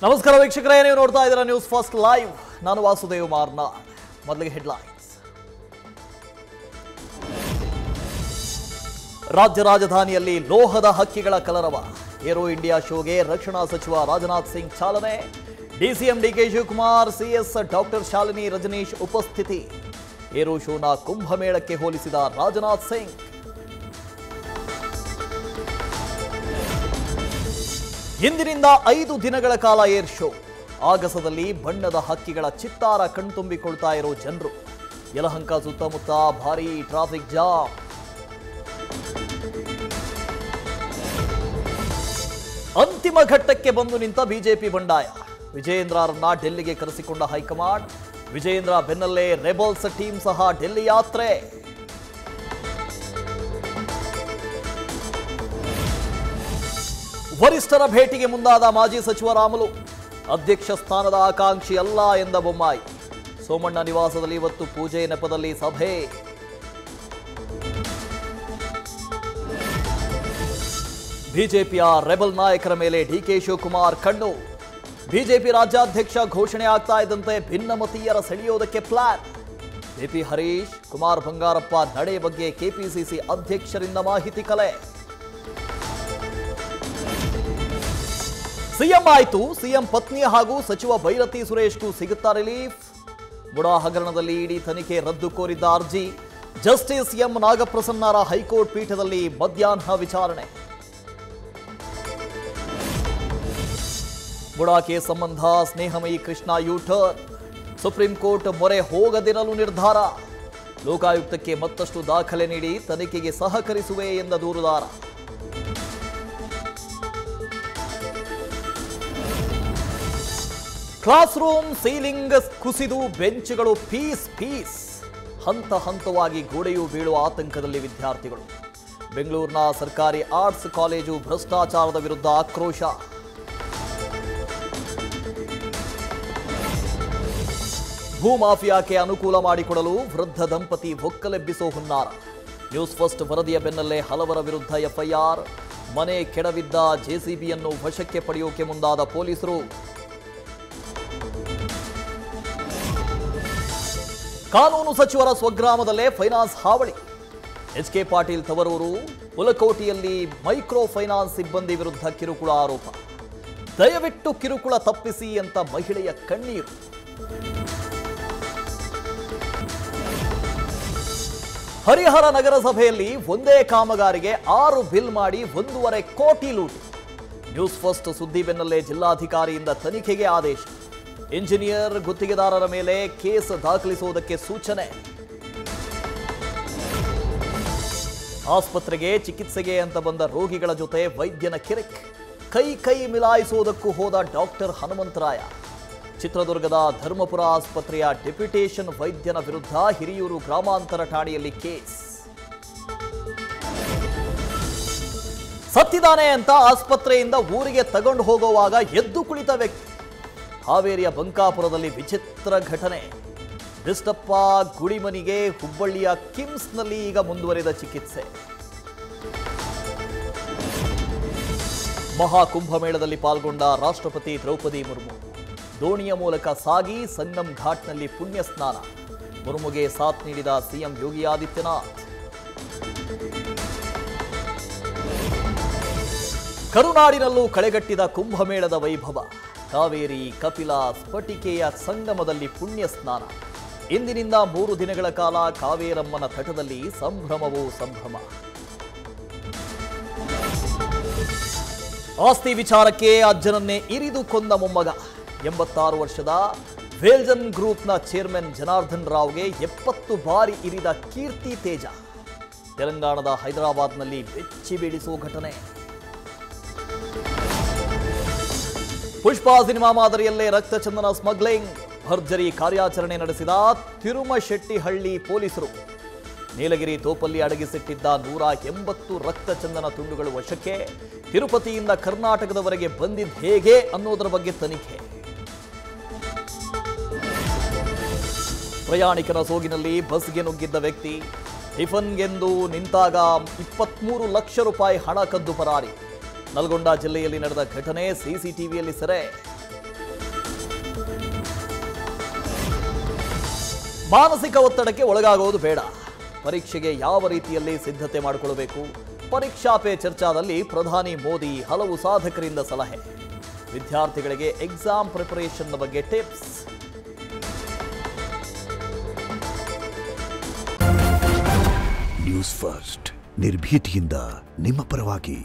ನಮಸ್ಕಾರ ವೀಕ್ಷಕರೇ, ನೀವು ನೋಡ್ತಾ ಇದ್ದೀರಾ ನ್ಯೂಸ್ ಫಸ್ಟ್ ಲೈವ್. ನಾನು ವಾಸುದೇವ್ ಮಾರ್ನಾಡ್. ಮೊದಲಿಗೆ ಹೆಡ್ಲೈನ್ಸ್. ರಾಜ್ಯ ರಾಜಧಾನಿಯಲ್ಲಿ ಲೋಹದ ಹಕ್ಕಿಗಳ ಕಲರವ. ಏರೋ ಇಂಡಿಯಾ ಶೋಗೆ ರಕ್ಷಣಾ ಸಚಿವ ರಾಜನಾಥ್ ಸಿಂಗ್ ಚಾಲನೆ. DCM DK Shivakumar, CS doctor Shalini Rajneesh ಉಪಸ್ಥಿತಿ. ಏರೋ ಶೋನ ಕುಂಭಮೇಳಕ್ಕೆ ಹೋಲಿಸಿದ ರಾಜನಾಥ್ ಸಿಂಗ್. ಇಂದಿನಿಂದ 5 ದಿನಗಳ ಕಾಲ ಏರ್ ಶೋ. ಆಗಸದಲ್ಲಿ ಬಣ್ಣದ ಹಕ್ಕಿಗಳ ಚಿತ್ತಾರ ಕಣ್ತುಂಬಿಕೊಳ್ತಾ ಇರೋ ಜನರು. ಯಲಹಂಕ ಸುತ್ತಮುತ್ತ ಭಾರೀ ಟ್ರಾಫಿಕ್ ಜಾಮ್. ಅಂತಿಮ ಘಟ್ಟಕ್ಕೆ ಬಂದು ನಿಂತ ಬಿಜೆಪಿ ಬಂಡಾಯ. ವಿಜಯೇಂದ್ರರನ್ನ ಡೆಲ್ಲಿಗೆ ಕರೆಸಿಕೊಂಡ ಹೈಕಮಾಂಡ್. ವಿಜಯೇಂದ್ರ ಬೆನ್ನಲ್ಲೇ ರೆಬಲ್ಸ್ ಟೀಮ್ ಸಹ ಡೆಲ್ಲಿ ಯಾತ್ರೆ. ವರಿಷ್ಠರ ಭೇಟಿಗೆ ಮುಂದಾದ ಮಾಜಿ ಸಚಿವ ರಾಮುಲು. ಅಧ್ಯಕ್ಷ ಸ್ಥಾನದ ಆಕಾಂಕ್ಷಿ ಅಲ್ಲ ಎಂದ ಬೊಮ್ಮಾಯಿ. ಸೋಮಣ್ಣ ನಿವಾಸದಲ್ಲಿ ಇವತ್ತು ಪೂಜೆ ನೆಪದಲ್ಲಿ ಸಭೆ. ಬಿಜೆಪಿಯ ರೆಬಲ್ ನಾಯಕರ ಮೇಲೆ ಡಿಕೆ ಶಿವಕುಮಾರ್ ಕಣ್ಣು. ಬಿಜೆಪಿ ರಾಜ್ಯಾಧ್ಯಕ್ಷ ಘೋಷಣೆ ಆಗ್ತಾ ಇದ್ದಂತೆ ಭಿನ್ನಮತೀಯರ ಸೆಳೆಯೋದಕ್ಕೆ ಪ್ಲಾನ್. ಬಿಪಿ ಹರೀಶ್, ಕುಮಾರ್ ಬಂಗಾರಪ್ಪ ನಡೆ ಬಗ್ಗೆ ಕೆಪಿಸಿಸಿ ಅಧ್ಯಕ್ಷರಿಂದ ಮಾಹಿತಿ ಕಲೆ. ಸಿಎಂ ಆಯ್ತು, ಸಿಎಂ ಪತ್ನಿ ಹಾಗೂ ಸಚಿವ ಭೈರತಿ ಸುರೇಶ್ಗೂ ಸಿಗುತ್ತಾ ರಿಲೀಫ್. ಬುಡಾ ಹಗರಣದಲ್ಲಿ ಇಡಿ ತನಿಖೆ ರದ್ದು ಕೋರಿದ್ದ ಅರ್ಜಿ. ಜಸ್ಟಿಸ್ ಎಂ ನಾಗಪ್ರಸನ್ನರ ಹೈಕೋರ್ಟ್ ಪೀಠದಲ್ಲಿ ಮಧ್ಯಾಹ್ನ ವಿಚಾರಣೆ. ಬುಡಾ ಕೇಸ್ ಸಂಬಂಧ ಸ್ನೇಹಮಯಿ ಕೃಷ್ಣ ಯೂಟರ್ನ್. ಸುಪ್ರೀಂ ಕೋರ್ಟ್ ಮೊರೆ ಹೋಗದಿರಲು ನಿರ್ಧಾರ. ಲೋಕಾಯುಕ್ತಕ್ಕೆ ಮತ್ತಷ್ಟು ದಾಖಲೆ ನೀಡಿ ತನಿಖೆಗೆ ಸಹಕರಿಸುವೆ ಎಂದ ದೂರುದಾರ. ಕ್ಲಾಸ್ ರೂಮ್ ಸೀಲಿಂಗ್ ಕುಸಿದು ಬೆಂಚ್ಗಳು ಪೀಸ್. ಹಂತ ಹಂತವಾಗಿ ಗೋಡೆಯು ಬೀಳುವ ಆತಂಕದಲ್ಲಿ ವಿದ್ಯಾರ್ಥಿಗಳು. ಬೆಂಗಳೂರಿನ ಸರ್ಕಾರಿ ಆರ್ಟ್ಸ್ ಕಾಲೇಜು ಭ್ರಷ್ಟಾಚಾರದ ವಿರುದ್ಧ ಆಕ್ರೋಶ. ಭೂಮಾಫಿಯಾಕ್ಕೆ ಅನುಕೂಲ ಮಾಡಿಕೊಡಲು ವೃದ್ಧ ದಂಪತಿ ಒಕ್ಕಲೆಬ್ಬಿಸೋ ಹುನ್ನಾರ. ನ್ಯೂಸ್ ಫಸ್ಟ್ ವರದಿಯ ಬೆನ್ನಲ್ಲೇ ಹಲವರ ವಿರುದ್ಧ ಎಫ್ಐಆರ್. ಮನೆ ಕೆಡವಿದ್ದ ಜೆಸಿಬಿಯನ್ನು ವಶಕ್ಕೆ ಪಡೆಯೋಕೆ ಮುಂದಾದ ಪೊಲೀಸರು. ಕಾನೂನು ಸಚಿವರ ಸ್ವಗ್ರಾಮದಲ್ಲೇ ಫೈನಾನ್ಸ್ ಹಾವಳಿ. ಎಚ್ ಕೆ ಪಾಟೀಲ್ ತವರೂರು ಹುಲಕೋಟಿಯಲ್ಲಿ ಮೈಕ್ರೋ ಫೈನಾನ್ಸ್ ಸಿಬ್ಬಂದಿ ವಿರುದ್ಧ ಕಿರುಕುಳ ಆರೋಪ. ದಯವಿಟ್ಟು ಕಿರುಕುಳ ತಪ್ಪಿಸಿ ಅಂತ ಮಹಿಳೆಯ ಕಣ್ಣೀರು. ಹರಿಹರ ನಗರಸಭೆಯಲ್ಲಿ ಒಂದೇ ಕಾಮಗಾರಿಗೆ 6 ಬಿಲ್ ಮಾಡಿ 1.5 ಕೋಟಿ ಲೂಟಿ. ನ್ಯೂಸ್ ಫಸ್ಟ್ ಸುದ್ದಿ ಬೆನ್ನಲ್ಲೇ ಜಿಲ್ಲಾಧಿಕಾರಿಯಿಂದ ತನಿಖೆಗೆ ಆದೇಶ. ಇಂಜಿನಿಯರ್ ಗುತ್ತಿಗೆದಾರರ ಮೇಲೆ ಕೇಸ್ ದಾಖಲಿಸುವುದಕ್ಕೆ ಸೂಚನೆ. ಆಸ್ಪತ್ರೆಗೆ ಚಿಕಿತ್ಸೆಗೆ ಅಂತ ಬಂದ ರೋಗಿಗಳ ಜೊತೆ ವೈದ್ಯನ ಕಿರಿಕ್. ಕೈ ಮಿಲಾಯಿಸುವುದಕ್ಕೂ ಹೋದ ಡಾಕ್ಟರ್ ಹನುಮಂತರಾಯ. ಚಿತ್ರದುರ್ಗದ ಧರ್ಮಪುರ ಆಸ್ಪತ್ರೆಯ ಡೆಪ್ಯುಟೇಷನ್ ವೈದ್ಯನ ವಿರುದ್ಧ ಹಿರಿಯೂರು ಗ್ರಾಮಾಂತರ ಠಾಣೆಯಲ್ಲಿ ಕೇಸ್. ಸತ್ತಿದ್ದಾನೆ ಅಂತ ಆಸ್ಪತ್ರೆಯಿಂದ ಊರಿಗೆ ತಗೊಂಡು ಹೋಗುವಾಗ ಎದ್ದು ಕುಳಿತ ವ್ಯಕ್ತಿ. ಹಾವೇರಿಯ ಬಂಕಾಪುರದಲ್ಲಿ ವಿಚಿತ್ರ ಘಟನೆ. ಬಿಷ್ಟಪ್ಪ ಗುಡಿಮನಿಗೆ ಹುಬ್ಬಳ್ಳಿಯ ಕಿಮ್ಸ್ನಲ್ಲಿ ಈಗ ಮುಂದುವರಿದ ಚಿಕಿತ್ಸೆ. ಮಹಾಕುಂಭಮೇಳದಲ್ಲಿ ಪಾಲ್ಗೊಂಡ ರಾಷ್ಟ್ರಪತಿ ದ್ರೌಪದಿ ಮುರ್ಮು. ದೋಣಿಯ ಮೂಲಕ ಸಾಗಿ ಸಂಗಮ್ ಘಾಟ್ನಲ್ಲಿ ಪುಣ್ಯ ಸ್ನಾನ. ಮುರ್ಮುಗೆ ಸಾಥ್ ನೀಡಿದ ಸಿಎಂ ಯೋಗಿ ಆದಿತ್ಯನಾಥ್. ಕರುನಾಡಿನಲ್ಲೂ ಕಳೆಗಟ್ಟಿದ ಕುಂಭಮೇಳದ ವೈಭವ. ಕಾವೇರಿ, ಕಪಿಲ, ಸ್ಫಟಿಕೆಯ ಸಂಗಮದಲ್ಲಿ ಪುಣ್ಯ ಸ್ನಾನ. ಇಂದಿನಿಂದ 3 ದಿನಗಳ ಕಾಲ ಕಾವೇರಮ್ಮನ ತಟದಲ್ಲಿ ಸಂಭ್ರಮವೋ ಸಂಭ್ರಮ. ಆಸ್ತಿ ವಿಚಾರಕ್ಕೆ ಅಜ್ಜನನ್ನೇ ಇರಿದು ಕೊಂದ ಮೊಮ್ಮಗ. 86 ವರ್ಷದ ವೇಲ್ಜನ್ ಗ್ರೂಪ್ನ ಚೇರ್ಮನ್ ಜನಾರ್ದನ್ ರಾವ್ಗೆ 70 ಬಾರಿ ಇರಿದ ಕೀರ್ತಿ ತೇಜ. ತೆಲಂಗಾಣದ ಹೈದರಾಬಾದ್ನಲ್ಲಿ ಬೆಚ್ಚಿ ಬೀಳಿಸುವ ಘಟನೆ. ಪುಷ್ಪ ಸಿನಿಮಾ ಮಾದರಿಯಲ್ಲೇ ರಕ್ತಚಂದನ ಸ್ಮಗ್ಲಿಂಗ್. ಭರ್ಜರಿ ಕಾರ್ಯಾಚರಣೆ ನಡೆಸಿದ ತಿರುಮಶೆಟ್ಟಿಹಳ್ಳಿ ಪೊಲೀಸರು. ನೀಲಗಿರಿ ತೋಪಲ್ಲಿ ಅಡಗಿಸಿಟ್ಟಿದ್ದ 180 ರಕ್ತಚಂದನ ತುಂಡುಗಳು ವಶಕ್ಕೆ. ತಿರುಪತಿಯಿಂದ ಕರ್ನಾಟಕದವರೆಗೆ ಬಂದಿದ್ದು ಹೇಗೆ ಅನ್ನೋದರ ಬಗ್ಗೆ ತನಿಖೆ. ಪ್ರಯಾಣಿಕರ ಸೋಗಿನಲ್ಲಿ ಬಸ್ಗೆ ನುಗ್ಗಿದ್ದ ವ್ಯಕ್ತಿ. ಟಿಫನ್ಗೆಂದು ನಿಂತಾಗ 23 ಲಕ್ಷ ರೂಪಾಯಿ ಹಣ ಕದ್ದು ಪರಾರಿ. ನಲ್ಗೊಂಡ ಜಿಲ್ಲೆಯಲ್ಲಿ ನಡೆದ ಘಟನೆ ಸಿಸಿಟಿವಿಯಲ್ಲಿ ಸೆರೆ. ಮಾನಸಿಕ ಒತ್ತಡಕ್ಕೆ ಒಳಗಾಗುವುದು ಬೇಡ. ಪರೀಕ್ಷೆಗೆ ಯಾವ ರೀತಿಯಲ್ಲಿ ಸಿದ್ಧತೆ ಮಾಡಿಕೊಳ್ಳಬೇಕು? ಪರೀಕ್ಷಾ ಪೇ ಚರ್ಚಾದಲ್ಲಿ ಪ್ರಧಾನಿ ಮೋದಿ ಹಲವು ಸಾಧಕರಿಂದ ಸಲಹೆ. ವಿದ್ಯಾರ್ಥಿಗಳಿಗೆ ಎಕ್ಸಾಮ್ ಪ್ರಿಪರೇಷನ್ ಬಗ್ಗೆ ಟಿಪ್ಸ್. ನ್ಯೂಸ್ ಫಸ್ಟ್ ನಿರ್ಭೀತಿಯಿಂದ ನಿಮ್ಮ ಪರವಾಗಿ.